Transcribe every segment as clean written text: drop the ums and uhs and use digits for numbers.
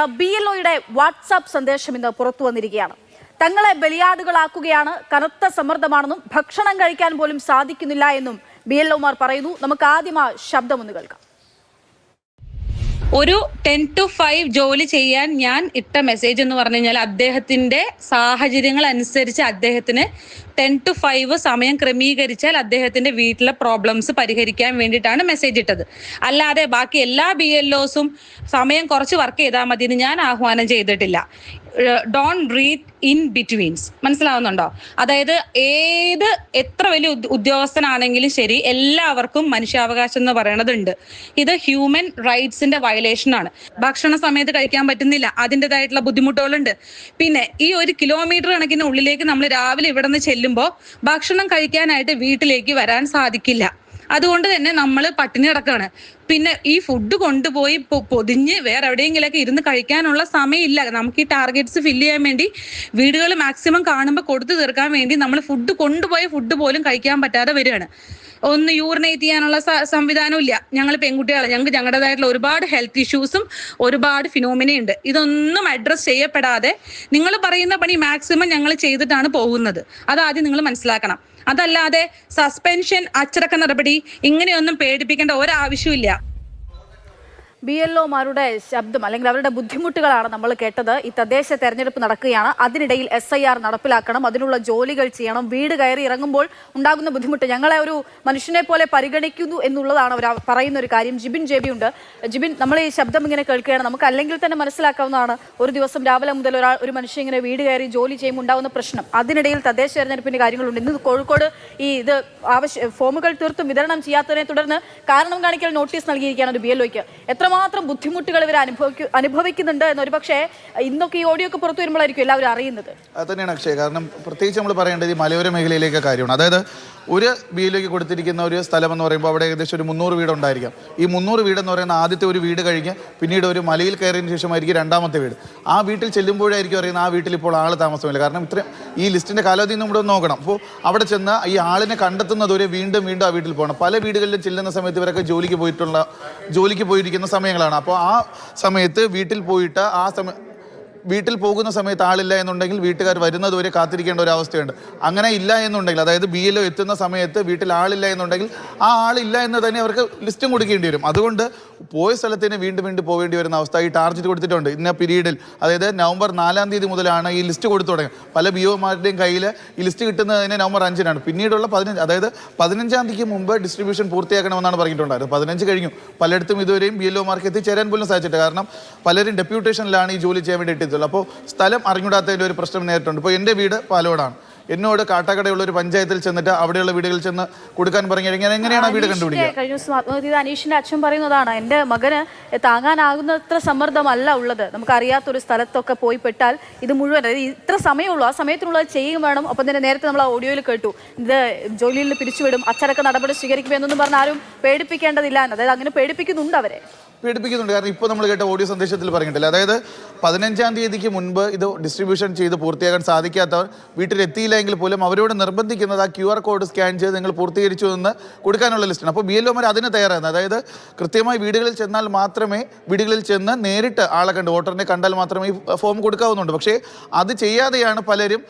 നൽകുകയാണ്. BLOയുടെ വാട്സാപ്പ് സന്ദേശം ഇന്ന് പുറത്തു വന്നിരിക്കുകയാണ്. തങ്ങളെ ബലിയാടുകളാക്കുകയാണ്, കനത്ത സമ്മർദ്ദമാണെന്നും ഭക്ഷണം കഴിക്കാൻ പോലും സാധിക്കുന്നില്ല എന്നും BLOമാർ പറയുന്നു. നമുക്ക് ആദ്യം ആ ശബ്ദം ഒന്ന് കേൾക്കാം. ഒരു 10 to 5 ജോലി ചെയ്യാൻ ഞാൻ ഇട്ട മെസ്സേജ് എന്ന് പറഞ്ഞു കഴിഞ്ഞാൽ അദ്ദേഹത്തിന്റെ സാഹചര്യങ്ങൾ അനുസരിച്ച് അദ്ദേഹത്തിന് 10 to 5 സമയം ക്രമീകരിച്ചാൽ അദ്ദേഹത്തിന്റെ വീട്ടിലെ പ്രോബ്ലംസ് പരിഹരിക്കാൻ വേണ്ടിയിട്ടാണ് മെസ്സേജ് ഇട്ടത്. അല്ലാതെ ബാക്കി എല്ലാ BLOസും സമയം കുറച്ച് വർക്ക് ചെയ്താൽ മതി എന്ന് ഞാൻ ആഹ്വാനം ചെയ്തിട്ടില്ല. Don't read in betweens. മനസ്സിലാവുന്നുണ്ടോ? അതായത് എത്ര വലിയ ഉദ്യോഗസ്ഥനാണെങ്കിലും ശരി, എല്ലാവർക്കും മനുഷ്യാവകാശം എന്ന് പറയണതുണ്ട്. ഇത് ഹ്യൂമൻ റൈറ്റ്സിന്റെ വയലേഷൻ ആണ്. ഭക്ഷണ സമയത്ത് കഴിക്കാൻ പറ്റുന്നില്ല, അതിൻ്റെതായിട്ടുള്ള ബുദ്ധിമുട്ടുകളുണ്ട്. പിന്നെ ഈ 1 കിലോമീറ്റർ കണക്കിന് ഉള്ളിലേക്ക് നമ്മൾ രാവിലെ ഇവിടെ നിന്ന് ചെല്ലുമ്പോൾ ഭക്ഷണം കഴിക്കാനായിട്ട് വീട്ടിലേക്ക് വരാൻ സാധിക്കില്ല. അതുകൊണ്ട് തന്നെ നമ്മൾ പട്ടിണി കിടക്കുകയാണ്. പിന്നെ ഈ ഫുഡ് കൊണ്ടുപോയി പൊതിഞ്ഞ് വേറെ എവിടെയെങ്കിലൊക്കെ ഇരുന്ന് കഴിക്കാനുള്ള സമയമില്ല. നമുക്ക് ഈ ടാർഗറ്റ്സ് ഫില്ല് ചെയ്യാൻ വേണ്ടി വീടുകൾ മാക്സിമം കാണുമ്പോൾ കൊടുത്തു തീർക്കാൻ വേണ്ടി നമ്മൾ ഫുഡ് കൊണ്ടുപോയ ഫുഡ് പോലും കഴിക്കാൻ പറ്റാതെ വരികയാണ്. ഒന്ന് യൂറിനേറ്റ് ചെയ്യാനുള്ള സംവിധാനവും ഇല്ല. ഞങ്ങൾ പെൺകുട്ടികൾ, ഞങ്ങളുടേതായിട്ടുള്ള ഒരുപാട് ഹെൽത്ത് ഇഷ്യൂസും ഒരുപാട് ഫിനോമിനയുണ്ട്. ഇതൊന്നും അഡ്രസ് ചെയ്യപ്പെടാതെ നിങ്ങൾ പറയുന്ന പണി മാക്സിമം ഞങ്ങൾ ചെയ്തിട്ടാണ് പോകുന്നത്. അതാദ്യം നിങ്ങൾ മനസ്സിലാക്കണം. അതല്ലാതെ സസ്പെൻഷൻ, അച്ചടക്ക നടപടി ഇങ്ങനെയൊന്നും പേടിപ്പിക്കേണ്ട ഒരാവശ്യമില്ല. BLOമാരുടെ ശബ്ദം അല്ലെങ്കിൽ അവരുടെ ബുദ്ധിമുട്ടുകളാണ് നമ്മൾ കേട്ടത്. ഈ തദ്ദേശ തെരഞ്ഞെടുപ്പ് നടക്കുകയാണ്, അതിനിടയിൽ SIR നടപ്പിലാക്കണം, അതിനുള്ള ജോലികൾ ചെയ്യണം, വീട് കയറി ഇറങ്ങുമ്പോൾ ഉണ്ടാകുന്ന ബുദ്ധിമുട്ട്, ഞങ്ങളെ ഒരു മനുഷ്യനെ പോലെ പരിഗണിക്കുന്നു എന്നുള്ളതാണ് അവർ പറയുന്ന ഒരു കാര്യം. ജിബിൻ JB ഉണ്ട്. ജിബിൻ, നമ്മൾ ഈ ശബ്ദം ഇങ്ങനെ കേൾക്കുകയാണ്, നമുക്ക് അല്ലെങ്കിൽ തന്നെ മനസ്സിലാക്കാവുന്നതാണ് ഒരു ദിവസം രാവിലെ മുതൽ ഒരു മനുഷ്യൻ ഇങ്ങനെ വീട് കയറി ജോലി ചെയ്യുമ്പോൾ ഉണ്ടാകുന്ന പ്രശ്നം. അതിനിടയിൽ തദ്ദേശ തെരഞ്ഞെടുപ്പിന്റെ കാര്യങ്ങളുണ്ട്. ഇന്ന് കോഴിക്കോട് ഇത് ഫോമുകൾ തീർത്തും വിതരണം ചെയ്യാത്തതിനെ തുടർന്ന് കാരണം കാണിക്കൽ നോട്ടീസ് നൽകിയിരിക്കുകയാണ് ഒരു BLOയ്ക്ക്. എത്രമാത്രം ബുദ്ധിമുട്ടുകൾ ഇവർ അനുഭവിക്കുന്നുണ്ട് എന്നൊരു പക്ഷേ ഇന്നൊക്കെ ഈ ഓഡിയോ ഒക്കെ പുറത്തു വരുമ്പോഴായിരിക്കും എല്ലാവരും അറിയുന്നത്. അത് തന്നെയാണ് അക്ഷയ്. കാരണം പ്രത്യേകിച്ച് നമ്മൾ പറയേണ്ടത് ഈ മലയോര മേഖലയിലേക്ക് കാര്യമാണ്. അതായത് ഒരു BLOയ്ക്ക് കൊടുത്തിരിക്കുന്ന ഒരു സ്ഥലം എന്ന് പറയുമ്പോൾ അവിടെ ഏകദേശം ഒരു 300 വീട് ഉണ്ടായിരിക്കാം. ഈ 300 വീടെന്ന് പറയുന്ന ആദ്യത്തെ ഒരു വീട് കഴിഞ്ഞ് പിന്നീട് ഒരു മലയിൽ കയറിയതിന് ശേഷമായിരിക്കും രണ്ടാമത്തെ വീട്. ആ വീട്ടിൽ ചെല്ലുമ്പോഴായിരിക്കും അറിയുന്നത് ആ വീട്ടിൽ ഇപ്പോൾ ആൾ താമസമില്ല. കാരണം ഇത്രയും ഈ ലിസ്റ്റിൻ്റെ കാലാവധി നമ്മൾ നോക്കണം. അപ്പോൾ അവിടെ ചെന്ന് ഈ ആളിനെ കണ്ടെത്തുന്നത് ഒരു വീണ്ടും ആ വീട്ടിൽ പോകണം. പല വീടുകളിലും ചെല്ലുന്ന സമയത്ത് ഇവരൊക്കെ ജോലിക്ക് പോയിരിക്കുന്ന സമയങ്ങളാണ്. അപ്പോൾ ആ സമയത്ത് വീട്ടിൽ പോകുന്ന സമയത്ത് ആളില്ല എന്നുണ്ടെങ്കിൽ വീട്ടുകാർ വരുന്നത് വരെ കാത്തിരിക്കേണ്ട ഒരു അവസ്ഥയുണ്ട്. അങ്ങനെ ഇല്ല എന്നുണ്ടെങ്കിൽ, അതായത് BLO എത്തുന്ന സമയത്ത് വീട്ടിൽ ആളില്ല എന്നുണ്ടെങ്കിൽ ആ ആളില്ല എന്ന് തന്നെ അവർക്ക് ലിസ്റ്റും കൊടുക്കേണ്ടി വരും. അതുകൊണ്ട് പോയ സ്ഥലത്തിന് വീണ്ടും പോകേണ്ടി വരുന്ന അവസ്ഥ. ഈ ടാർഗറ്റ് കൊടുത്തിട്ടുണ്ട് ഇന്ന പീരീഡിൽ, അതായത് നവംബർ 4-ാം തീയതി മുതലാണ് ഈ ലിസ്റ്റ് കൊടുത്തു തുടങ്ങുക. പല BOമാരുടെയും കയ്യിൽ ഈ ലിസ്റ്റ് കിട്ടുന്നതിന് നവംബർ 5-നാണ്. പിന്നീടുള്ള 15, അതായത് 15-ാം തീയതിക്ക് മുമ്പ് ഡിസ്ട്രിബ്യൂഷൻ പൂർത്തിയാക്കണമെന്നാണ് പറഞ്ഞിട്ടുണ്ടായിരുന്നത്. 15 കഴിഞ്ഞു. പലയിടത്തും ഇതുവരെയും BLOമാർക്ക് എത്തിച്ചേരാൻ പോലും സാധിച്ചിട്ട്. കാരണം പലരും ഡെപ്യൂട്ടേഷനിലാണ് ഈ ജോലി ചെയ്യാൻ വേണ്ടി എത്തിയത്. അപ്പോൾ സ്ഥലം അറിഞ്ഞൂടാത്തതിൻ്റെ ഒരു പ്രശ്നം നേരിട്ടുണ്ട്. ഇപ്പോൾ എൻ്റെ വീട് പാലോടാണ്. എന്നോട് കാട്ടാക്കടയുള്ള ഒരു പഞ്ചായത്തിൽ ചെന്നിട്ട് അവിടെയുള്ള വീടുകളിൽ ചെന്ന് കൊടുക്കാൻ പറഞ്ഞു കഴിഞ്ഞാൽ എങ്ങനെയാണ് വീട് കണ്ടുപിടിക്കുക? കഴിഞ്ഞ ദിവസം ആത്മഹത്യ അനീഷിന്റെ അച്ഛൻ പറയുന്നതാണ്, എൻ്റെ മകന് താങ്ങാനാകുന്നത്ര സമ്മർദ്ദമല്ല ഉള്ളത്. നമുക്കറിയാത്തൊരു സ്ഥലത്തൊക്കെ പോയി പെട്ടാൽ ഇത് മുഴുവൻ, അതായത് ഇത്ര സമയമുള്ളൂ, ആ സമയത്തിനുള്ളത് ചെയ്യും വേണം. അപ്പം തന്നെ നേരത്തെ നമ്മൾ ആ ഓഡിയോയിൽ കേട്ടു, ഇത് ജോലിയിൽ നിന്ന് പിരിച്ചുവിടും, അച്ചടക്ക നടപടി സ്വീകരിക്കുമെന്നൊന്നും പറഞ്ഞ ആരും പേടിപ്പിക്കേണ്ടതില്ല എന്ന്. അതായത് അങ്ങനെ പേടിപ്പിക്കുന്നുണ്ട് അവരെ. പേടിപ്പിക്കുന്നുണ്ട്. കാരണം ഇപ്പോൾ നമ്മൾ കേട്ട ഓഡിയോ സന്ദേശത്തിൽ പറഞ്ഞിട്ടില്ല. അതായത് 15-ാം തീയതിക്ക് മുൻപ് ഇത് ഡിസ്ട്രിബ്യൂഷൻ ചെയ്ത് പൂർത്തിയാക്കാൻ സാധിക്കാത്തവർ വീട്ടിലെത്തിയില്ലെങ്കിൽ പോലും അവരോട് നിർബന്ധിക്കുന്നത് ആ QR കോഡ് സ്കാൻ ചെയ്ത് നിങ്ങൾ പൂർത്തീകരിച്ചു എന്ന് കൊടുക്കാനുള്ള ലിസ്റ്റാണ്. അപ്പോൾ BLOമാർ അതിന് തയ്യാറാണ്. അതായത് കൃത്യമായി വീടുകളിൽ ചെന്നാൽ മാത്രമേ, വീടുകളിൽ ചെന്ന് നേരിട്ട് ആളെ കണ്ട് വോട്ടറിനെ കണ്ടാൽ മാത്രമേ ഈ ഫോം കൊടുക്കാവുന്നുണ്ട്. പക്ഷേ അത് ചെയ്യാതെയാണ് പലരും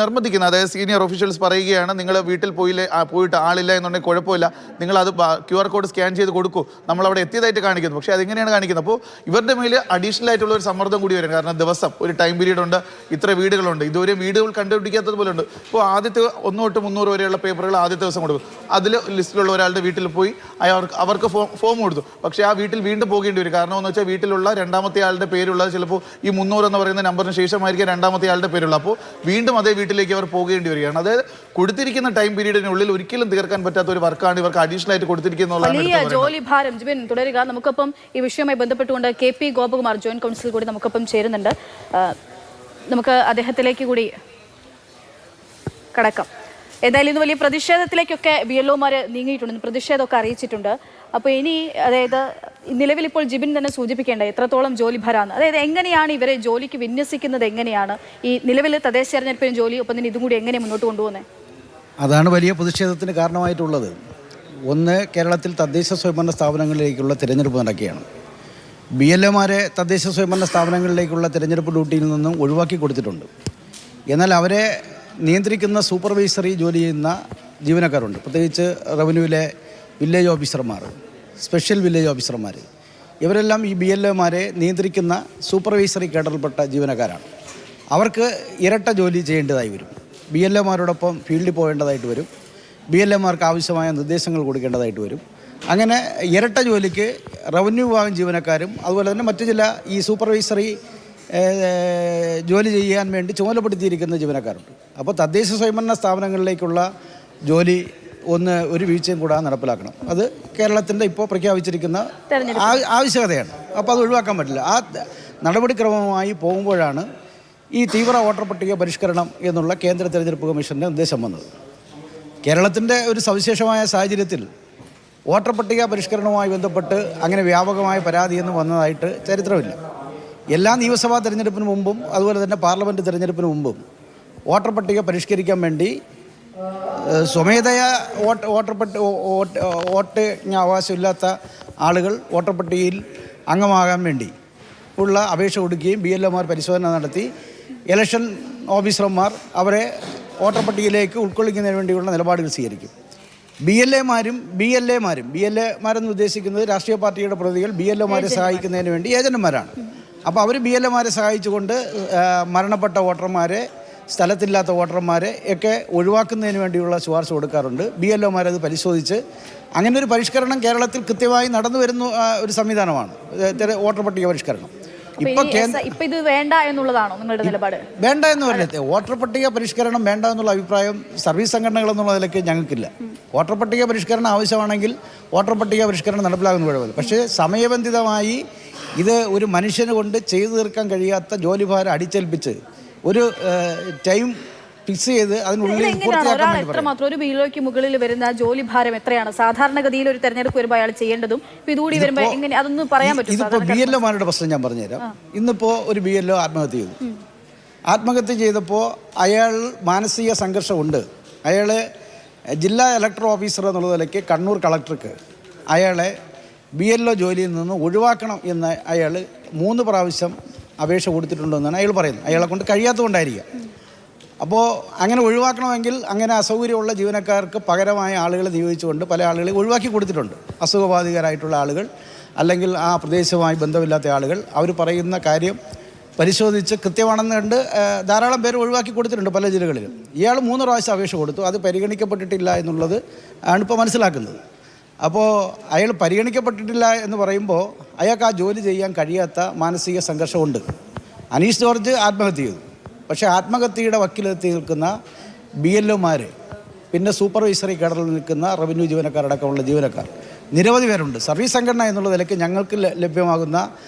നിർബന്ധിക്കുന്നത്. അതായത് സീനിയർ ഒഫീഷ്യൽസ് പറയുകയാണ്, നിങ്ങൾ വീട്ടിൽ പോയിട്ട് ആളില്ല എന്നുണ്ടെങ്കിൽ കുഴപ്പമില്ല, നിങ്ങളത് QR കോഡ് സ്കാൻ ചെയ്ത് കൊടുക്കൂ, നമ്മളവിടെ എത്തിയതായിട്ട് കാണിക്കുന്നു. പക്ഷേ അതെങ്ങനെയാണ് കാണിക്കുന്നത്? അപ്പോൾ ഇവരുടെ മേൽ അഡീഷണൽ ആയിട്ടുള്ള ഒരു സമ്മർദ്ദം കൂടി വരും. കാരണം ദിവസം ഒരു ടൈം പീരീഡ് ഉണ്ട്, ഇത്ര വീടുകളുണ്ട്, ഇതുവരെ വീടുകൾ കണ്ടുപിടിക്കാത്തത് പോലെ ഉണ്ട്. ഇപ്പോൾ ആദ്യത്തെ 1 തൊട്ട് 300 വരെയുള്ള പേപ്പറുകൾ ആദ്യത്തെ ദിവസം കൊടുക്കും. അതിൽ ലിസ്റ്റിലുള്ള ഒരാളുടെ വീട്ടിൽ പോയി അവർക്ക് ഫോം കൊടുത്തു. പക്ഷേ ആ വീട്ടിൽ വീണ്ടും പോകേണ്ടി വരും. കാരണം എന്ന് വെച്ചാൽ വീട്ടിലുള്ള രണ്ടാമത്തെ ആളുടെ പേരുള്ളത് ചിലപ്പോൾ ഈ 300 എന്ന് പറയുന്ന നമ്പറിന് ശേഷമായിരിക്കും രണ്ടാമത്തെ ആളുടെ പേരുള്ളത്. അപ്പോൾ വീണ്ടും അതേ വീട്ടിലേക്ക് അവർ പോകേണ്ടി വരികയാണ്. അതായത് കൊടുത്തിരിക്കുന്ന ടൈം പീരീഡിനുള്ളിൽ ഒരിക്കലും തീർക്കാൻ പറ്റാത്ത ഒരു വർക്കാണ് ഇവർക്ക് അഡീഷണൽ ആയിട്ട് കൊടുത്തിരിക്കുന്നത്. ജോലി ഭാരം. ജിബിൻ, തുടരുക. നമുക്കൊപ്പം ഈ വിഷയവുമായി ബന്ധപ്പെട്ടുകൊണ്ട് KP ഗോപകുമാർ ജോയിന്റ് കൗൺസിൽ കൂടി നമുക്കൊപ്പം ചേരുന്നുണ്ട്. നമുക്ക് അദ്ദേഹത്തിലേക്ക് കൂടി കടക്കാം. ഏതായാലും ഇന്ന് വലിയ പ്രതിഷേധത്തിലേക്കൊക്കെ BLOമാർ നീങ്ങിയിട്ടുണ്ട്, പ്രതിഷേധമൊക്കെ അറിയിച്ചിട്ടുണ്ട്. അപ്പോൾ ഇനി, അതായത് നിലവിൽ ഇപ്പോൾ ജിബിൻ തന്നെ സൂചിപ്പിക്കേണ്ട എത്രത്തോളം ജോലി ഭാരമാണ്, അതായത് എങ്ങനെയാണ് ഇവരെ ജോലിക്ക് വിന്യസിക്കുന്നത്, എങ്ങനെയാണ് ഈ നിലവിൽ തദ്ദേശ തെരഞ്ഞെടുപ്പിന് ജോലി, ഒപ്പം തന്നെ ഇതും കൂടി എങ്ങനെ മുന്നോട്ട് കൊണ്ടുപോകുന്നത്? അതാണ് വലിയ പ്രതിഷേധത്തിന് കാരണമായിട്ടുള്ളത്. ഒന്ന്, കേരളത്തിൽ തദ്ദേശ സ്വയംഭരണ സ്ഥാപനങ്ങളിലേക്കുള്ള തിരഞ്ഞെടുപ്പ് നടക്കുകയാണ്. BLAമാരെ തദ്ദേശ സ്വയംഭരണ സ്ഥാപനങ്ങളിലേക്കുള്ള തിരഞ്ഞെടുപ്പ് ഡ്യൂട്ടിയിൽ നിന്നും ഒഴിവാക്കി കൊടുത്തിട്ടുണ്ട്. എന്നാൽ അവരെ നിയന്ത്രിക്കുന്ന സൂപ്പർവൈസറി ജോലി ചെയ്യുന്ന ജീവനക്കാരുണ്ട്. പ്രത്യേകിച്ച് റവന്യൂവിലെ വില്ലേജ് ഓഫീസർമാർ, സ്പെഷ്യൽ വില്ലേജ് ഓഫീസർമാർ, ഇവരെല്ലാം ഈ BLAമാരെ നിയന്ത്രിക്കുന്ന സൂപ്പർവൈസറി കേഡറിൽപ്പെട്ട ജീവനക്കാരാണ്. അവർക്ക് ഇരട്ട ജോലി ചെയ്യേണ്ടതായി വരും. BLAമാരോടൊപ്പം ഫീൽഡിൽ പോകേണ്ടതായിട്ട് വരും. BLAമാർക്ക് ആവശ്യമായ നിർദ്ദേശങ്ങൾ കൊടുക്കേണ്ടതായിട്ട് വരും. അങ്ങനെ ഇരട്ട ജോലിക്ക് റവന്യൂ വിഭാഗം ജീവനക്കാരും അതുപോലെ തന്നെ മറ്റു ചില ഈ സൂപ്പർവൈസറി ജോലി ചെയ്യാൻ വേണ്ടി ചുമതലപ്പെടുത്തിയിരിക്കുന്ന ജീവനക്കാരുണ്ട്. അപ്പോൾ തദ്ദേശ സ്വയംഭരണ സ്ഥാപനങ്ങളിലേക്കുള്ള ജോലി ഒരു വീഴ്ചയും കൂടാതെ നടപ്പിലാക്കണം. അത് കേരളത്തിൻ്റെ ഇപ്പോൾ പ്രഖ്യാപിച്ചിരിക്കുന്ന ആവശ്യകതയാണ്. അപ്പോൾ അത് ഒഴിവാക്കാൻ പറ്റില്ല. ആ നടപടിക്രമമായി പോകുമ്പോഴാണ് ഈ തീവ്ര വോട്ടർ പട്ടിക പരിഷ്കരണം എന്നുള്ള കേന്ദ്ര തെരഞ്ഞെടുപ്പ് കമ്മീഷൻ്റെ നിർദ്ദേശം വന്നത്. കേരളത്തിൻ്റെ ഒരു സവിശേഷമായ സാഹചര്യത്തിൽ വോട്ടർ പട്ടിക പരിഷ്കരണവുമായി ബന്ധപ്പെട്ട് അങ്ങനെ വ്യാപകമായ പരാതിയൊന്നും വന്നതായിട്ട് ചരിത്രമില്ല. എല്ലാ നിയമസഭാ തെരഞ്ഞെടുപ്പിന് മുമ്പും അതുപോലെ തന്നെ പാർലമെൻറ്റ് തെരഞ്ഞെടുപ്പിന് മുമ്പും വോട്ടർ പട്ടിക പരിഷ്കരിക്കാൻ വേണ്ടി സ്വമേധയാ വോട്ടിന് അവകാശമില്ലാത്ത ആളുകൾ വോട്ടർ പട്ടികയിൽ അംഗമാകാൻ വേണ്ടി ഉള്ള അപേക്ഷ കൊടുക്കുകയും BLAമാർ പരിശോധന നടത്തി ഇലക്ഷൻ ഓഫീസർമാർ അവരെ വോട്ടർ പട്ടികയിലേക്ക് ഉൾക്കൊള്ളിക്കുന്നതിന് വേണ്ടിയുള്ള നിലപാടുകൾ സ്വീകരിക്കും. BLAമാരെന്ന് ഉദ്ദേശിക്കുന്നത് രാഷ്ട്രീയ പാർട്ടിയുടെ പ്രതികൾ BLAമാരെ സഹായിക്കുന്നതിന് വേണ്ടി ഏജന്റുമാരാണ്. അപ്പോൾ അവർ BLAമാരെ സഹായിച്ചുകൊണ്ട് മരണപ്പെട്ട വോട്ടർമാരെ, സ്ഥലത്തില്ലാത്ത വോട്ടർമാരെ ഒക്കെ ഒഴിവാക്കുന്നതിന് വേണ്ടിയുള്ള ശുപാർശ കൊടുക്കാറുണ്ട്. BLAമാരത് പരിശോധിച്ച് അങ്ങനെ ഒരു പരിഷ്കരണം കേരളത്തിൽ കൃത്യമായി നടന്നു വരുന്ന ഒരു സംവിധാനമാണ് വോട്ടർ പട്ടിക പരിഷ്കരണം. ഇപ്പൊ ഇത് വേണ്ട എന്നുള്ളതാണോ നിങ്ങളുടെ നിലപാട്? വേണ്ട എന്ന് പറഞ്ഞത് വോട്ടർ പട്ടിക പരിഷ്കരണം വേണ്ട എന്നുള്ള അഭിപ്രായം സർവീസ് സംഘടനകൾ എന്നുള്ള നിലയ്ക്ക് ഞങ്ങൾക്കില്ല. വോട്ടർ പട്ടിക പരിഷ്കരണം ആവശ്യമാണെങ്കിൽ വോട്ടർ പട്ടിക പരിഷ്കരണം നടപ്പിലാകുന്ന കുഴപ്പമില്ല. പക്ഷേ സമയബന്ധിതമായി ഇത് ഒരു മനുഷ്യന് കൊണ്ട് ചെയ്തു തീർക്കാൻ കഴിയാത്ത ജോലിഭാരം അടിച്ചേൽപ്പിച്ച് ഒരു ടൈം ഫിക്സ് ചെയ്ത് അതിനുള്ളിൽ എത്രമാത്രം ഒരു ബിലോയ്ക്ക് മുകളിൽ വരുന്ന ജോലി ഭാരം എത്രയാണ് സാധാരണഗതിയിൽ ഒരു തെരഞ്ഞെടുപ്പ് വരുമ്പോൾ അയാൾ ചെയ്യേണ്ടതും ഇതുകൂടി വരുമ്പോൾ എങ്ങനെ അതൊന്നും പറയാൻ പറ്റും? ഇതിപ്പോൾ BLAമാരുടെ പ്രശ്നം ഞാൻ പറഞ്ഞുതരാം. ഇന്നിപ്പോൾ ഒരു BLA ആത്മഹത്യ ചെയ്തു. ആത്മഹത്യ ചെയ്തപ്പോൾ അയാൾ മാനസിക സംഘർഷമുണ്ട്. അയാൾ ജില്ലാ ഇലക്ടർ ഓഫീസർ എന്നുള്ള നിലയ്ക്ക് കണ്ണൂർ കളക്ടർക്ക് അയാളെ BLO ജോലിയിൽ നിന്ന് ഒഴിവാക്കണം എന്ന് അയാൾ 3 പ്രാവശ്യം അപേക്ഷ കൊടുത്തിട്ടുണ്ടെന്നാണ് അയാൾ പറയുന്നത്. അയാളെ കൊണ്ട് കഴിയാത്തതുകൊണ്ടായിരിക്കാം. അപ്പോൾ അങ്ങനെ ഒഴിവാക്കണമെങ്കിൽ അങ്ങനെ അസൗകര്യമുള്ള ജീവനക്കാർക്ക് പകരമായ ആളുകളെ നിയോഗിച്ചുകൊണ്ട് പല ആളുകളെ ഒഴിവാക്കി കൊടുത്തിട്ടുണ്ട്. അസുഖബാധിതരായിട്ടുള്ള ആളുകൾ അല്ലെങ്കിൽ ആ പ്രദേശവുമായി ബന്ധമില്ലാത്ത ആളുകൾ അവർ പറയുന്ന കാര്യം പരിശോധിച്ച് കൃത്യമാണെന്ന് കണ്ട് ധാരാളം പേര് ഒഴിവാക്കി കൊടുത്തിട്ടുണ്ട് പല ജില്ലകളിലും. ഇയാൾ 3 പ്രാവശ്യം അപേക്ഷ കൊടുത്തു. അത് പരിഗണിക്കപ്പെട്ടിട്ടില്ല എന്നുള്ളത് ആണ് ഇപ്പോൾ മനസ്സിലാക്കുന്നത്. അപ്പോൾ അയാൾ പരിഗണിക്കപ്പെട്ടിട്ടില്ല എന്ന് പറയുമ്പോൾ അയാൾക്ക് ആ ജോലി ചെയ്യാൻ കഴിയാത്ത മാനസിക സംഘർഷമുണ്ട്. അനീഷ് ജോർജ് ആത്മഹത്യ ചെയ്തു. പക്ഷേ ആത്മഹത്യയുടെ വക്കിലെത്തി നിൽക്കുന്ന BLAമാർ, പിന്നെ സൂപ്പർവൈസറി കേഡറിൽ നിൽക്കുന്ന റവന്യൂ ജീവനക്കാരടക്കമുള്ള ജീവനക്കാർ നിരവധി പേരുണ്ട്. സർവീസ് സംഘടന എന്നുള്ള നിലയ്ക്ക് ഞങ്ങൾക്ക് ലഭ്യമാകുന്ന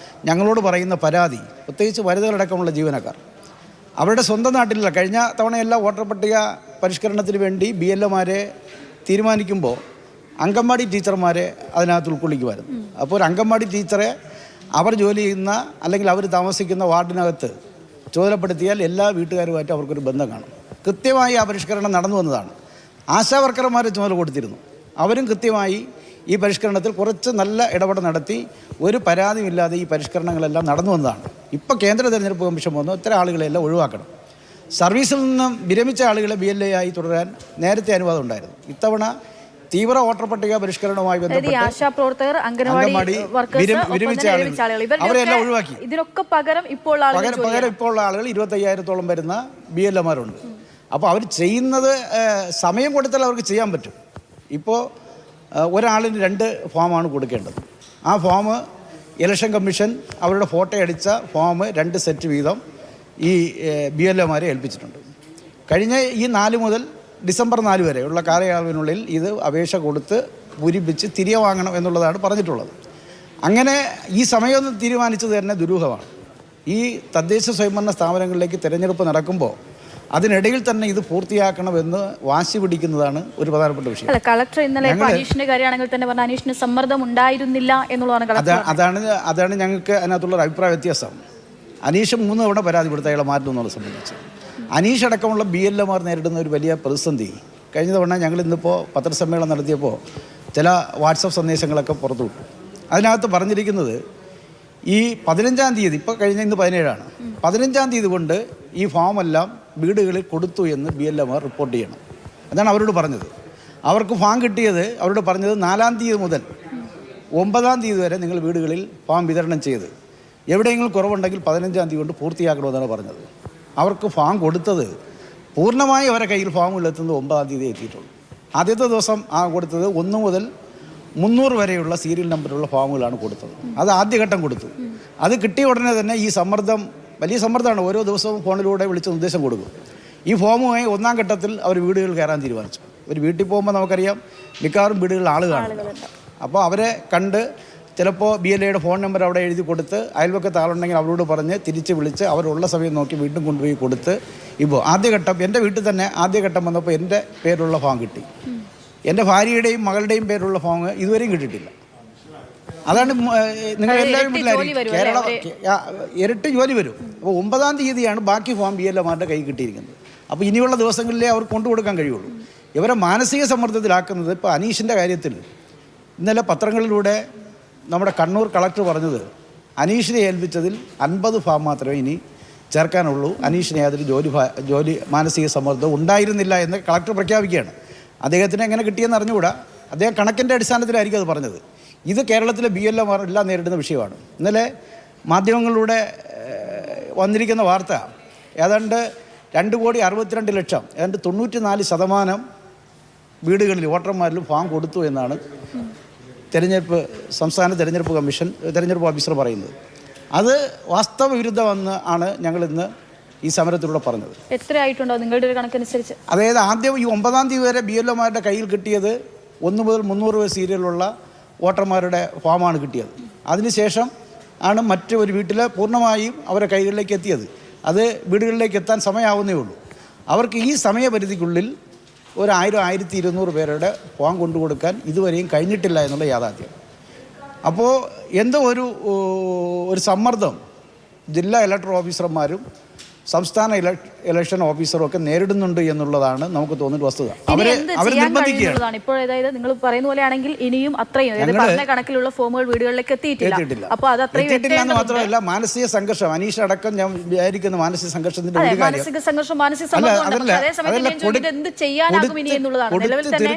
ഞങ്ങളോട് പറയുന്ന പരാതി, പ്രത്യേകിച്ച് വനിതകളടക്കമുള്ള ജീവനക്കാർ അവരുടെ സ്വന്തം നാട്ടിലുള്ള കഴിഞ്ഞ തവണയെല്ലാം വോട്ടർ പട്ടിക പരിഷ്കരണത്തിന് വേണ്ടി BLAമാരെ തീരുമാനിക്കുമ്പോൾ അംഗൻവാടി ടീച്ചർമാരെ അതിനകത്ത് ഉൾക്കൊള്ളിക്കുമായിരുന്നു. അപ്പോൾ ഒരു അംഗൻവാടി ടീച്ചറെ അവർ ജോലി ചെയ്യുന്ന അല്ലെങ്കിൽ അവർ താമസിക്കുന്ന വാർഡിനകത്ത് ചുമതലപ്പെടുത്തിയാൽ എല്ലാ വീട്ടുകാരുമായിട്ട് അവർക്കൊരു ബന്ധം കാണും. കൃത്യമായി ആ പരിഷ്കരണം നടന്നു വന്നതാണ്. ആശാ വർക്കർമാരെ ചുമതല കൊടുത്തിരുന്നു. അവരും കൃത്യമായി ഈ പരിഷ്കരണത്തിൽ കുറച്ച് നല്ല ഇടപെടൽ നടത്തി ഒരു പരാതിയുമില്ലാതെ ഈ പരിഷ്കരണങ്ങളെല്ലാം നടന്നു വന്നതാണ്. ഇപ്പോൾ കേന്ദ്ര തെരഞ്ഞെടുപ്പ് കമ്മീഷൻ വന്നു ഇത്തരം ആളുകളെല്ലാം ഒഴിവാക്കണം. സർവീസിൽ നിന്നും വിരമിച്ച ആളുകളെ BLA ആയി തുടരാൻ നേരത്തെ അനുവാദം ഉണ്ടായിരുന്നു. ഇത്തവണ തീവ്ര വോട്ടർ പട്ടിക പരിഷ്കരണവുമായി ബന്ധപ്പെട്ട് ആശാപ്രവർത്തകർ, അംഗനവാടി വിരമിച്ച ആളുകൾ അവരെല്ലാം ഒഴിവാക്കി. ഇതിനൊക്കെ പകരം ഇപ്പോൾ ഉള്ള ആളുകൾ 25,000-ഓളം വരുന്ന BLAമാരുണ്ട്. അപ്പോൾ അവർ ചെയ്യുന്നത് സമയം കൊടുത്താൽ അവർക്ക് ചെയ്യാൻ പറ്റും. ഇപ്പോൾ ഒരാളിന് 2 ഫോമാണ് കൊടുക്കേണ്ടത്. ആ ഫോം ഇലക്ഷൻ കമ്മീഷൻ അവരുടെ ഫോട്ടോ അടിച്ച ഫോം 2 സെറ്റ് വീതം ഈ BLAമാരെ ഏൽപ്പിച്ചിട്ടുണ്ട്. കഴിഞ്ഞ ഈ 4 മുതൽ ഡിസംബർ 4 വരെ ഉള്ള കാലയളവിനുള്ളിൽ ഇത് അപേക്ഷ കൊടുത്ത് പൂരിപ്പിച്ച് തിരികെ വാങ്ങണം എന്നുള്ളതാണ് പറഞ്ഞിട്ടുള്ളത്. അങ്ങനെ ഈ സമയമൊന്നും തീരുമാനിച്ചത് തന്നെ ദുരൂഹമാണ്. ഈ തദ്ദേശ സ്വയംഭരണ സ്ഥാപനങ്ങളിലേക്ക് തിരഞ്ഞെടുപ്പ് നടക്കുമ്പോൾ അതിനിടയിൽ തന്നെ ഇത് പൂർത്തിയാക്കണമെന്ന് വാശി പിടിക്കുന്നതാണ് ഒരു പ്രധാനപ്പെട്ട വിഷയം. കളക്ടർ ഇന്നലെ അനീഷിന്റെ കാര്യമാണെങ്കിൽ തന്നെ പറഞ്ഞ അനീഷിന് സമ്മർദ്ദം ഉണ്ടായിരുന്നില്ല എന്നുള്ളതാണ്. അതാണ് ഞങ്ങൾക്ക് അതിനകത്തുള്ള ഒരു അഭിപ്രായ വ്യത്യാസം. അനീഷ് 3 തവണ പരാതി കൊടുത്ത അയാളെ മാറ്റുമെന്നുള്ളത് സംബന്ധിച്ച് അനീഷ് അടക്കമുള്ള BLAമാർ നേരിടുന്ന ഒരു വലിയ പ്രതിസന്ധി കഴിഞ്ഞ തവണ ഞങ്ങളിന്നിപ്പോൾ പത്രസമ്മേളനം നടത്തിയപ്പോൾ ചില വാട്സപ്പ് സന്ദേശങ്ങളൊക്കെ പുറത്തുവിട്ടു. അതിനകത്ത് പറഞ്ഞിരിക്കുന്നത് ഈ 15-ാം തീയതി, ഇപ്പോൾ കഴിഞ്ഞ ഇന്ന് 17-ആണ്, 15-ാം തീയതി കൊണ്ട് ഈ ഫോമെല്ലാം വീടുകളിൽ കൊടുത്തു എന്ന് BLMമാർ റിപ്പോർട്ട് ചെയ്യണം. അതാണ് അവരോട് പറഞ്ഞത്. അവർക്ക് ഫോം കിട്ടിയത് അവരോട് പറഞ്ഞത് 4-ാം തീയതി മുതൽ 9-ാം തീയതി വരെ നിങ്ങൾ വീടുകളിൽ ഫോം വിതരണം ചെയ്ത് എവിടെയെങ്കിലും കുറവുണ്ടെങ്കിൽ 15-ാം തീയതി കൊണ്ട് പൂർത്തിയാക്കണമെന്നാണ് പറഞ്ഞത്. അവർക്ക് ഫോം കൊടുത്തത് പൂർണ്ണമായി അവരുടെ കയ്യിൽ ഫോമുകൾ എത്തുന്നത് 9-ാം തീയതി എത്തിയിട്ടുള്ളൂ. ആദ്യത്തെ ദിവസം കൊടുത്തത് 1 മുതൽ 300 വരെയുള്ള സീരിയൽ നമ്പറുള്ള ഫോമുകളാണ് കൊടുത്തത്. അത് ആദ്യഘട്ടം കൊടുത്തു. അത് കിട്ടിയ ഉടനെ തന്നെ ഈ സമ്മർദ്ദം, വലിയ സമ്മർദ്ദമാണ്. ഓരോ ദിവസവും ഫോണിലൂടെ വിളിച്ച് നിർദ്ദേശം കൊടുക്കും. ഈ ഫോമുമായി 1-ാം ഘട്ടത്തിൽ അവർ വീടുകളിൽ കയറാൻ തീരുമാനിച്ചു. ഒരു വീട്ടിൽ പോകുമ്പോൾ നമുക്കറിയാം മിക്കവാറും വീടുകളിൽ ആളുകളാണ്. അപ്പോൾ അവരെ കണ്ട് ചിലപ്പോൾ BLAയുടെ ഫോൺ നമ്പർ അവിടെ എഴുതി കൊടുത്ത് അയൽവക്കത്ത് ആളുണ്ടെങ്കിൽ അവരോട് പറഞ്ഞ് തിരിച്ച് വിളിച്ച് അവരുള്ള സമയം നോക്കി വീണ്ടും കൊണ്ടുപോയി കൊടുത്ത്. ഇപ്പോൾ ആദ്യഘട്ടം എൻ്റെ വീട്ടിൽ തന്നെ ആദ്യഘട്ടം വന്നപ്പോൾ എൻ്റെ പേരുള്ള ഫോം കിട്ടി. എൻ്റെ ഭാര്യയുടെയും മകളുടെയും പേരുള്ള ഫോം ഇതുവരെയും കിട്ടിയിട്ടില്ല. അതാണ് നിങ്ങൾ എല്ലാവരും വീട്ടിലായിരിക്കും. കേരളം ഇരട്ടി ജോലി വരും. അപ്പോൾ 9-ാം തീയതിയാണ് ബാക്കി ഫോം BLMമാരുടെ കൈ കിട്ടിയിരിക്കുന്നത്. അപ്പോൾ ഇനിയുള്ള ദിവസങ്ങളിലേ അവർ കൊണ്ടുകൊടുക്കാൻ കഴിയുള്ളൂ. ഇവരെ മാനസിക സമ്മർദ്ദത്തിലാക്കുന്നത് ഇപ്പോൾ അനീഷിൻ്റെ കാര്യത്തിൽ ഇന്നലെ പത്രങ്ങളിലൂടെ നമ്മുടെ കണ്ണൂർ കളക്ടർ പറഞ്ഞത് അനീഷിനെ ഏൽപ്പിച്ചതിൽ 50 ഫോം മാത്രമേ ഇനി ചേർക്കാനുള്ളൂ. അനീഷിനെ യാതൊരു ജോലി മാനസിക സമ്മർദ്ദം ഉണ്ടായിരുന്നില്ല എന്ന് കളക്ടർ പ്രഖ്യാപിക്കുകയാണ്. അദ്ദേഹത്തിന് എങ്ങനെ കിട്ടിയെന്ന് അറിഞ്ഞുകൂടാ. അദ്ദേഹം കണക്കിൻ്റെ അടിസ്ഥാനത്തിലായിരിക്കും അത് പറഞ്ഞത്. ഇത് കേരളത്തിലെ BLMമാർ എല്ലാം നേരിടുന്ന വിഷയമാണ്. ഇന്നലെ മാധ്യമങ്ങളിലൂടെ വന്നിരിക്കുന്ന വാർത്ത ഏതാണ്ട് 2,62,00,000 ഏതാണ്ട് 94% വീടുകളിൽ വോട്ടർമാരിലും ഫോം കൊടുത്തു എന്നാണ് സംസ്ഥാന തെരഞ്ഞെടുപ്പ് കമ്മീഷൻ തെരഞ്ഞെടുപ്പ് ഓഫീസർ പറയുന്നത്. അത് വാസ്തവ വിരുദ്ധമെന്ന് ആണ് ഞങ്ങൾ ഇന്ന് ഈ സമരത്തിലൂടെ പറഞ്ഞത്. എത്രയായിട്ടുണ്ടോ നിങ്ങളുടെ ഒരു കണക്കനുസരിച്ച്? അതായത് ആദ്യം ഈ 9-ാം തീയതി വരെ BLMമാരുടെ കയ്യിൽ കിട്ടിയത് 1 മുതൽ 300 വരെ സീരിയലുള്ള വോട്ടർമാരുടെ ഫോമാണ് കിട്ടിയത്. അതിനുശേഷം ആണ് മറ്റു ഒരു വീട്ടിൽ പൂർണ്ണമായും അവരുടെ കൈകളിലേക്ക് എത്തിയത്. അത് വീടുകളിലേക്ക് എത്താൻ സമയമാവുന്നേ ഉള്ളൂ. അവർക്ക് ഈ സമയപരിധിക്കുള്ളിൽ 1000-1200 പേരുടെ ഫോം കൊണ്ടുകൊടുക്കാൻ ഇതുവരെയും കഴിഞ്ഞിട്ടില്ല എന്നുള്ള യാഥാർത്ഥ്യം. അപ്പോൾ എന്തോ ഒരു സമ്മർദ്ദം ജില്ലാ ഇലക്ടറൽ ഓഫീസർമാരും സംസ്ഥാന ഇലക്ഷൻ ഓഫീസറും ഒക്കെ നേരിടുന്നുണ്ട് എന്നുള്ളതാണ് നമുക്ക് തോന്നുന്ന വസ്തുത. അവർ നിർബന്ധിക്കുകയാണ്. ഇപ്പോൾ അതായത് നിങ്ങൾ പറയുന്ന പോലെയാണെങ്കിൽ ഇനിയും അത്രയും പറഞ്ഞ കണക്കിലുള്ള ഫോമുകൾ വീടുകളിലേക്ക് എത്തിയിട്ടില്ല. അപ്പോൾ അത് എത്തിയിട്ടില്ല എന്ന് മാത്രമല്ല, മാനസിക സംഘർഷം, അനീഷ് അടക്കം ഞാൻ വിചാരിക്കുന്ന മാനസിക സംഘർഷത്തിന്റെ ഒരു കാര്യം മാനസിക സമ്മർദ്ദം എന്ത് ചെയ്യാനാകും ഇനി എന്നുള്ളതാണ്. നിലവിൽ തന്നെ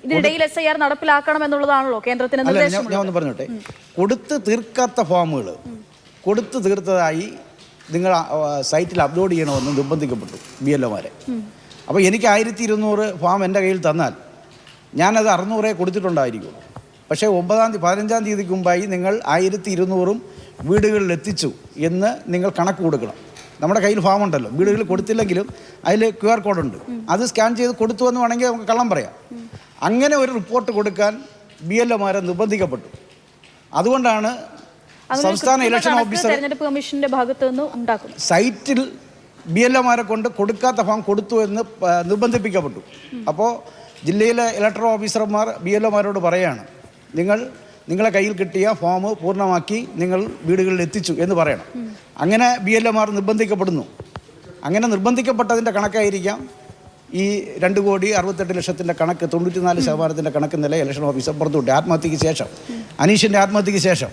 ഇതിനിടയിൽ SIR നടപ്പിലാക്കണം എന്നുള്ളതാണല്ലോ കേന്ദ്രത്തിന് നിർദ്ദേശം. ഞാൻ ഒന്ന് പറഞ്ഞോട്ടെ, കൊടുത്ത് തീർക്കാത്ത ഫോമുകൾ കൊടുത്ത് തീർത്തതായി നിങ്ങൾ സൈറ്റിൽ അപ്ലോഡ് ചെയ്യണമെന്ന് നിർബന്ധിക്കപ്പെട്ടു BLMമാരെ. അപ്പോൾ എനിക്ക് 1200 ഫോം എൻ്റെ കയ്യിൽ തന്നാൽ ഞാനത് 600 കൊടുത്തിട്ടുണ്ടായിരിക്കും. പക്ഷേ 15-ാം തീയതിക്ക് മുമ്പായി നിങ്ങൾ 1200 വീടുകളിൽ എത്തിച്ചു എന്ന് നിങ്ങൾ കണക്ക് കൊടുക്കണം. നമ്മുടെ കയ്യിൽ ഫോം ഉണ്ടല്ലോ, വീടുകളിൽ കൊടുത്തില്ലെങ്കിലും അതിൽ QR കോഡുണ്ട്. അത് സ്കാൻ ചെയ്ത് കൊടുത്തു എന്ന് വേണമെങ്കിൽ നമുക്ക് കള്ളം പറയാം. അങ്ങനെ ഒരു റിപ്പോർട്ട് കൊടുക്കാൻ BLMമാരെ നിർബന്ധിക്കപ്പെട്ടു. അതുകൊണ്ടാണ് സംസ്ഥാന ഇലക്ഷൻ ഓഫീസർ തെരഞ്ഞെടുപ്പ് കമ്മീഷന്റെ ഭാഗത്ത് നിന്ന് ഉണ്ടാക്കും സൈറ്റിൽ BLMമാരെ കൊണ്ട് കൊടുക്കാത്ത ഫോം കൊടുത്തു എന്ന് നിർബന്ധിപ്പിക്കപ്പെട്ടു. അപ്പോൾ ജില്ലയിലെ ഇലക്ടറൽ ഓഫീസർമാർ BLMമാരോട് പറയാണ്, നിങ്ങളെ കയ്യിൽ കിട്ടിയ ഫോം പൂർണ്ണമാക്കി നിങ്ങൾ വീടുകളിൽ എത്തിച്ചു എന്ന് പറയണം. അങ്ങനെ BLMമാർ നിർബന്ധിക്കപ്പെടുന്നു. അങ്ങനെ നിർബന്ധിക്കപ്പെട്ടതിൻ്റെ കണക്കായിരിക്കാം ഈ 2,68,00,000 കണക്ക്, 94% കണക്ക് ഇന്നലെ ഇലക്ഷൻ ഓഫീസർ പുറത്തുവിട്ടു ആത്മഹത്യക്ക് ശേഷം, അനീഷിൻ്റെ ആത്മഹത്യക്ക് ശേഷം.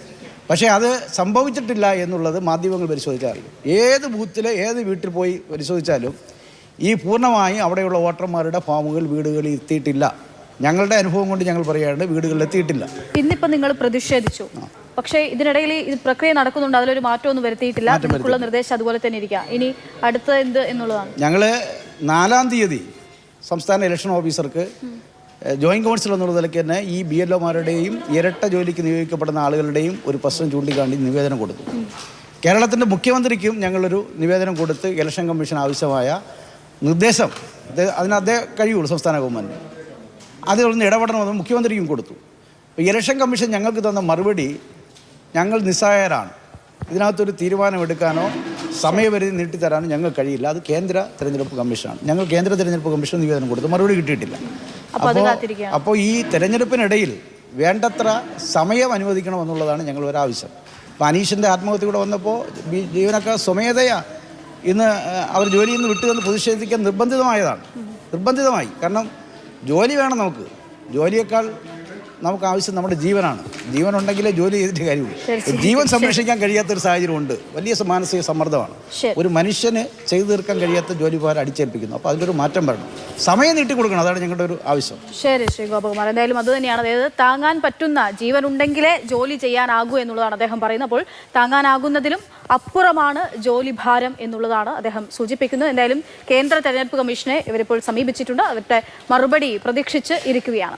പക്ഷേ അത് സംഭവിച്ചിട്ടില്ല എന്നുള്ളത് മാധ്യമങ്ങൾ പരിശോധിച്ചാൽ അറിയും. ഏത് ബൂത്തിൽ ഏത് വീട്ടിൽ പോയി പരിശോധിച്ചാലും ഈ പൂർണ്ണമായും അവിടെയുള്ള വോട്ടർമാരുടെ ഫോമുകൾ വീടുകളിൽ എത്തിയിട്ടില്ല. ഞങ്ങളുടെ അനുഭവം കൊണ്ട് ഞങ്ങൾ പറയുകയാണ്, വീടുകളിൽ എത്തിയിട്ടില്ല. ഇന്നിപ്പോൾ നിങ്ങൾ പ്രതിഷേധിച്ചു, പക്ഷേ ഇതിനിടയിൽ ഈ പ്രക്രിയ നടക്കുന്നുണ്ട്, അതിലൊരു മാറ്റമൊന്നും വരുത്തിയിട്ടില്ല. നിങ്ങൾക്കുള്ള നിർദ്ദേശം അതുപോലെ തന്നെ ഇരിക്കാം. ഇനി അടുത്ത എന്ത് എന്നുള്ളതാണ്. ഞങ്ങൾ 4-ാം തീയതി സംസ്ഥാന ഇലക്ഷൻ ഓഫീസർക്ക് ജോയിൻറ്റ് കൗൺസിൽ എന്നുള്ള നിലയ്ക്ക് തന്നെ ഈ BLMമാരുടെയും ഇരട്ട ജോലിക്ക് നിയോഗിക്കപ്പെടുന്ന ആളുകളുടെയും ഒരു പ്രശ്നം ചൂണ്ടിക്കാണ്ടി നിവേദനം കൊടുത്തു. കേരളത്തിൻ്റെ മുഖ്യമന്ത്രിക്കും ഞങ്ങളൊരു നിവേദനം കൊടുത്ത് ഇലക്ഷൻ കമ്മീഷൻ ആവശ്യമായ നിർദ്ദേശം അതിനതേ കഴിയുള്ളൂ സംസ്ഥാന ഗവൺമെൻറ് അതിലൊന്ന് ഇടപെടണമെന്ന് മുഖ്യമന്ത്രിക്കും കൊടുത്തു. അപ്പോൾ ഇലക്ഷൻ കമ്മീഷൻ ഞങ്ങൾക്ക് തന്ന മറുപടി, ഞങ്ങൾ നിസ്സഹായരാണ്, ഇതിനകത്തൊരു തീരുമാനമെടുക്കാനോ സമയപരിധി നീട്ടിത്തരാനോ ഞങ്ങൾക്ക് കഴിയില്ല, അത് കേന്ദ്ര തെരഞ്ഞെടുപ്പ് കമ്മീഷനാണ്. ഞങ്ങൾ കേന്ദ്ര തെരഞ്ഞെടുപ്പ് കമ്മീഷൻ നിവേദനം കൊടുത്തു, മറുപടി കിട്ടിയിട്ടില്ല. അപ്പോൾ ഈ തെരഞ്ഞെടുപ്പിനിടയിൽ വേണ്ടത്ര സമയം അനുവദിക്കണമെന്നുള്ളതാണ് ഞങ്ങൾ ഒരാവശ്യം. അപ്പോൾ അനീഷിൻ്റെ ആത്മഹത്യ കൂടെ വന്നപ്പോൾ ജീവനക്കാർ സ്വമേധയാ ഇന്ന് അവർ ജോലിയിൽ നിന്ന് വിട്ടുവെന്ന് പ്രതിഷേധിക്കാൻ നിർബന്ധിതമായി. കാരണം ജോലി വേണം നമുക്ക്. ജോലിയേക്കാൾ നമുക്ക് ആവശ്യം നമ്മുടെ ജീവനാണ്. ജീവനുണ്ടെങ്കിലേ ജോലി ചെയ്തിട്ട് കാര്യമുള്ളൂ. ജീവൻ സംരക്ഷിക്കാൻ കഴിയാത്തൊരു സാഹചര്യമുണ്ട്. വലിയ മാനസിക സമ്മർദ്ദമാണ്. ഒരു മനുഷ്യന് ചെയ്തു തീർക്കാൻ കഴിയാത്ത ജോലി ഭാരം അടിച്ചേൽപ്പിക്കുന്നു. അപ്പോൾ അതിലൊരു മാറ്റം വരണം. സമയം നീട്ടി കൊടുക്കണം. അതാണ് ഞങ്ങളുടെ ഒരു ആവശ്യം. ശരി ശ്രീ ഗോപകുമാർ, എന്തായാലും അത് തന്നെയാണ്. അതായത് താങ്ങാൻ പറ്റുന്ന ജീവൻ ഉണ്ടെങ്കിലേ ജോലി ചെയ്യാനാകൂ എന്നുള്ളതാണ് അദ്ദേഹം പറയുന്നത്. അപ്പോൾ താങ്ങാനാകുന്നതിലും അപ്പുറമാണ് ജോലി ഭാരം എന്നുള്ളതാണ് അദ്ദേഹം സൂചിപ്പിക്കുന്നത്. എന്തായാലും കേന്ദ്ര തെരഞ്ഞെടുപ്പ് കമ്മീഷനെ ഇവരിപ്പോൾ സമീപിച്ചിട്ടുണ്ട്. അവരുടെ മറുപടി പ്രതീക്ഷിച്ച് ഇരിക്കുകയാണ്.